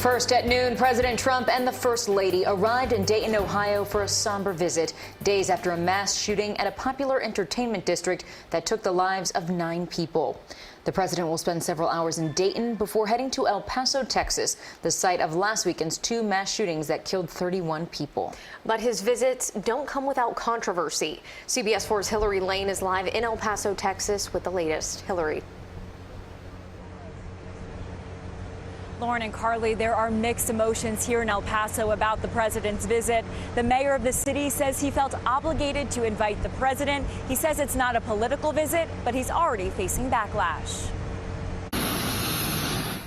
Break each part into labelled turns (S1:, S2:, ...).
S1: First at noon, President Trump and the First Lady arrived in Dayton, Ohio for a somber visit, days after a mass shooting at a popular entertainment district that took the lives of 9 people. The president will spend several hours in Dayton before heading to El Paso, Texas, the site of last weekend's 2 mass shootings that killed 31 people.
S2: But his visits don't come without controversy. CBS 4's Hillary Lane is live in El Paso, Texas with the latest. Hillary.
S3: Lauren and Carly, there are mixed emotions here in El Paso about the president's visit. The mayor of the city says he felt obligated to invite the president. He says it's not a political visit, but he's already facing backlash.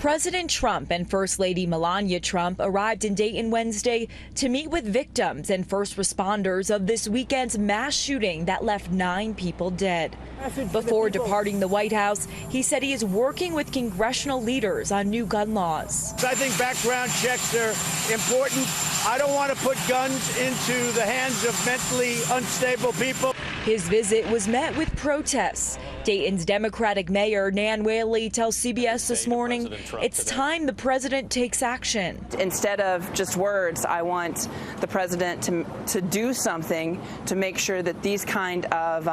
S3: President Trump and First Lady Melania Trump arrived in Dayton Wednesday to meet with victims and first responders of this weekend's mass shooting that left 9 people dead. Before departing the White House, he said he is working with congressional leaders on new gun laws.
S4: I think background checks are important. I don't want to put guns into the hands of mentally unstable people.
S3: His visit was met with protests. Dayton's Democratic Mayor Nan Whaley tells CBS this morning it's time the president takes action.
S5: Instead of just words, I want the president to do something to make sure that these kind of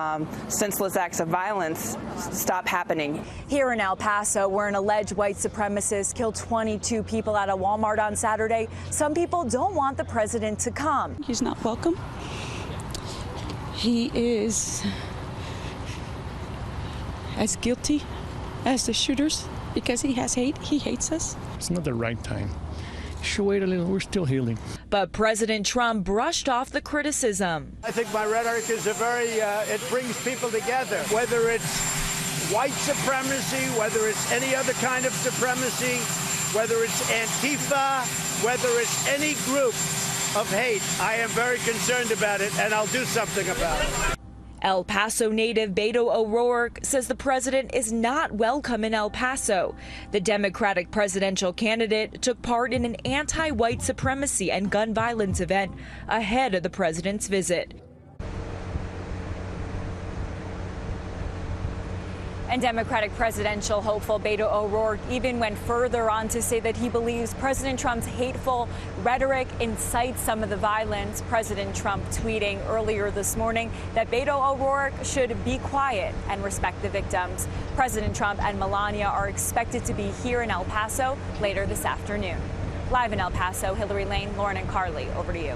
S5: senseless acts of violence stop happening.
S3: Here in El Paso, where an alleged white supremacist killed 22 people at a Walmart on Saturday, some people don't want the president to come.
S6: He's not welcome. He is as guilty as the shooters because he has hate. He hates us.
S7: It's not the right time. Should wait a little. We're still healing.
S3: But President Trump brushed off the criticism.
S4: I think my rhetoric is it brings people together, whether it's white supremacy, whether it's any other kind of supremacy, whether it's Antifa, whether it's any group of hate. I am very concerned about it, and I'll do something about it.
S3: El Paso native Beto O'Rourke says the president is not welcome in El Paso. The Democratic presidential candidate took part in an anti-white supremacy and gun violence event ahead of the president's visit. And Democratic presidential hopeful Beto O'Rourke even went further on to say that he believes President Trump's hateful rhetoric incites some of the violence. President Trump tweeting earlier this morning that Beto O'Rourke should be quiet and respect the victims. President Trump and Melania are expected to be here in El Paso later this afternoon. Live in El Paso, Hillary Lane, Lauren and Carly, over to you.